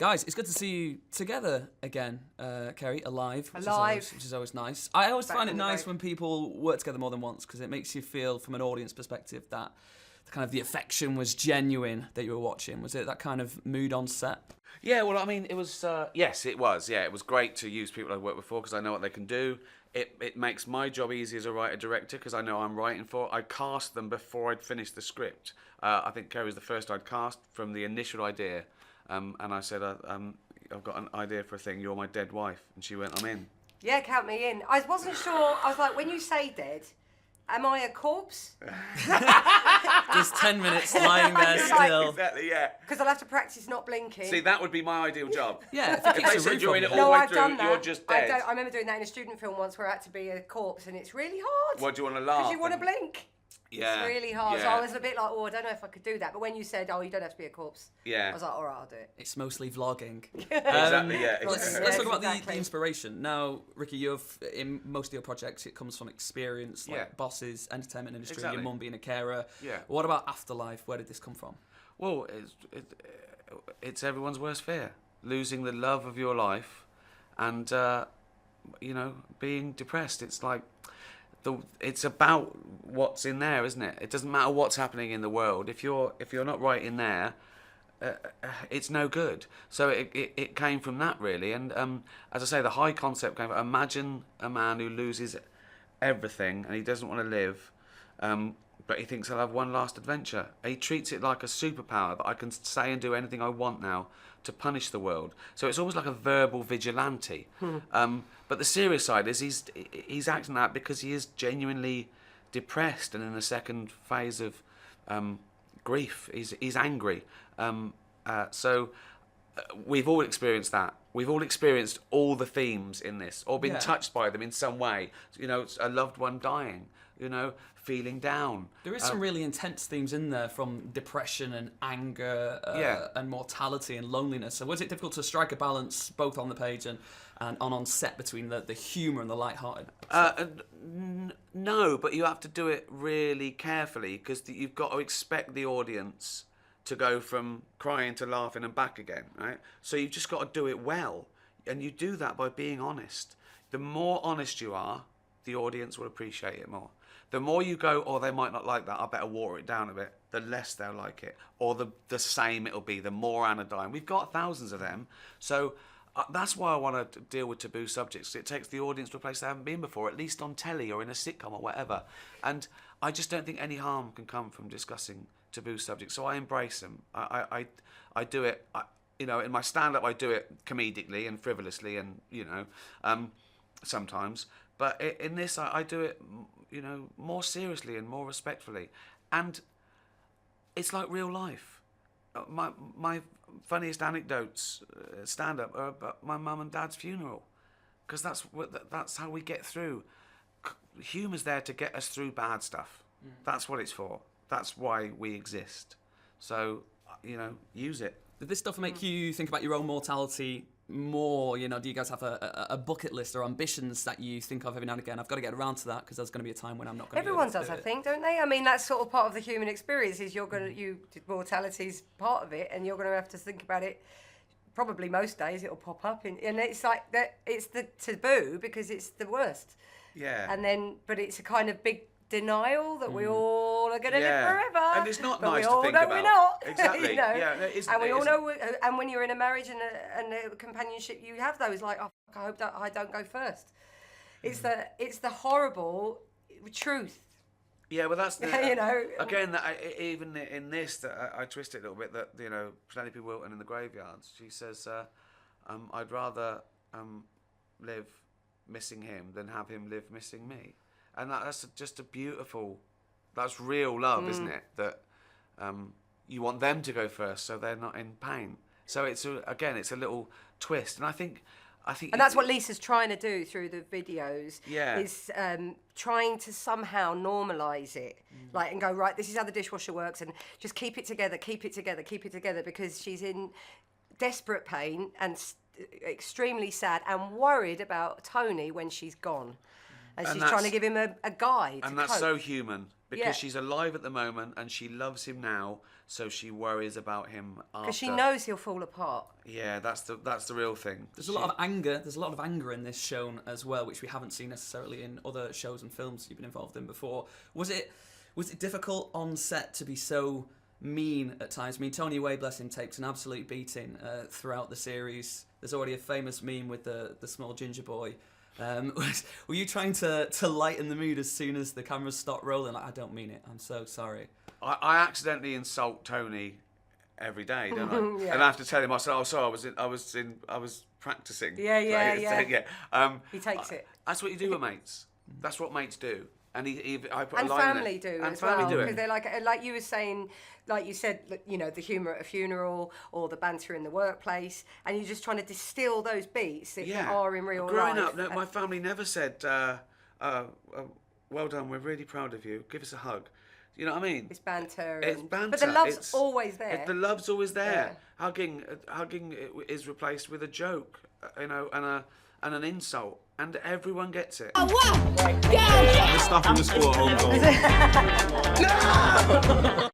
Guys, it's good to see you together again, Kerry, alive. Which is always nice. I always find it nice when people work together more than once because it makes you feel, from an audience perspective, that the affection was genuine that you were watching. Was it that kind of mood on set? Yeah, well, I mean, it was, yes, it was. Yeah, it was great to use people I've worked with before because I know what they can do. It makes my job easy as a writer-director because I know I'm writing for. I cast them before I'd finished the script. I think Kerry was the first I'd cast from the initial idea. And I said, I've got an idea for a thing, you're my dead wife. And she went, I'm in. Yeah, count me in. I wasn't sure. I was like, when you say dead, am I a corpse? Just 10 minutes lying there still. Exactly, yeah. Because I'll have to practice not blinking. See, that would be my ideal job. Yeah, if they said you're in it all no, the way I've through, done that. you're just dead. I remember doing that in a student film once where I had to be a corpse, and it's really hard. What, do you want to laugh? Because you want to blink. Yeah. It's really hard. Yeah. So I was a bit like, I don't know if I could do that. But when you said, you don't have to be a corpse, I was like, all right, I'll do it. It's mostly vlogging. Exactly, yeah. Let's talk about the inspiration. Now, Ricky, in most of your projects, it comes from experience, like bosses, entertainment industry, your mum being a carer. Yeah. What about afterlife? Where did this come from? Well, it's everyone's worst fear. Losing the love of your life and, being depressed. It's like... it's about what's in there, isn't it? It doesn't matter what's happening in the world. If you're not right in there, it's no good. So it came from that, really. And as I say, the high concept came from, imagine a man who loses everything and he doesn't want to live, but he thinks he'll have one last adventure. He treats it like a superpower that I can say and do anything I want now to punish the world. So it's almost like a verbal vigilante. But the serious side is he's acting that because he is genuinely depressed and in the second phase of grief. He's angry. So we've all experienced that. We've all experienced all the themes in this, or been touched by them in some way. A loved one dying, feeling down. There is some really intense themes in there, from depression and anger and mortality and loneliness. So was it difficult to strike a balance both on the page and on set between the humour and the light-hearted? No, but you have to do it really carefully because you've got to expect the audience to go from crying to laughing and back again, right? So you've just got to do it well, and you do that by being honest. The more honest you are, the audience will appreciate it more. The more you go, they might not like that, I better water it down a bit, the less they'll like it. Or the same it'll be, the more anodyne. We've got thousands of them. So that's why I want to deal with taboo subjects. It takes the audience to a place they haven't been before, at least on telly or in a sitcom or whatever. And I just don't think any harm can come from discussing taboo subjects. So I embrace them. I do it, in my stand-up I do it comedically and frivolously and, sometimes. But in this I do it, more seriously and more respectfully. And it's like real life. My funniest anecdotes, stand-up, are about my mum and dad's funeral. Because that's how we get through. Humour's there to get us through bad stuff. That's what it's for. That's why we exist. So, use it. Did this stuff make you think about your own mortality more? Do you guys have a bucket list or ambitions that you think of every now and again? I've got to get around to that because there's going to be a time when I'm not going to be able to do it. Everyone does, I think, don't they? I mean, that's sort of part of the human experience. Is mortality's part of it, and you're going to have to think about it. Probably most days it'll pop up, and it's like that. It's the taboo because it's the worst. Yeah. And then, but it's a kind of big denial that we all are going to live forever. And it's not but nice we all to think know about. We're not. Exactly. Yeah. And we all know. And when you're in a marriage and a companionship, you have those like, I hope that I don't go first. It's the horrible truth. Yeah, well, that's the, again. Even in this, that I twist it a little bit. That Penelope Wilton in The Graveyards, she says, "I'd rather live missing him than have him live missing me," and that's just a beautiful. That's real love, isn't it? That you want them to go first, so they're not in pain. So it's a little twist, and I think. And that's what Lisa's trying to do through the videos. Yeah. Is trying to somehow normalise it, and go, right, this is how the dishwasher works, and just keep it together, because she's in desperate pain and extremely sad and worried about Tony when she's gone. And she's trying to give him a guide. And that's so human, because she's alive at the moment and she loves him now, so she worries about him after. Because she knows he'll fall apart. Yeah, that's the real thing. There's a lot of anger. There's a lot of anger in this shown as well, which we haven't seen necessarily in other shows and films you've been involved in before. Was it difficult on set to be so mean at times? I mean, Tony Way, bless him, takes an absolute beating throughout the series. There's already a famous meme with the small ginger boy. Were you trying to lighten the mood as soon as the cameras stopped rolling? Like, I don't mean it. I'm so sorry. I accidentally insult Tony every day, don't I? Yeah. And I have to tell him, I said, "Oh, sorry, I was practicing." Yeah. Like, he takes it. That's what you do with mates. That's what mates do. And I put And a line in family it. do and as family well, do because it. they're like you were saying, like you said, you know, the humour at a funeral or the banter in the workplace, and you're just trying to distill those beats that are in real Growing life. up, no, my family never said, "Well done, we're really proud of you. Give us a hug." You know what I mean? It's banter. It's banter. But the love's always there. The love's always there. Yeah. Hugging is replaced with a joke, you know, and an insult, and everyone gets it. Oh, what? Yeah! The stuff in the school at home. No!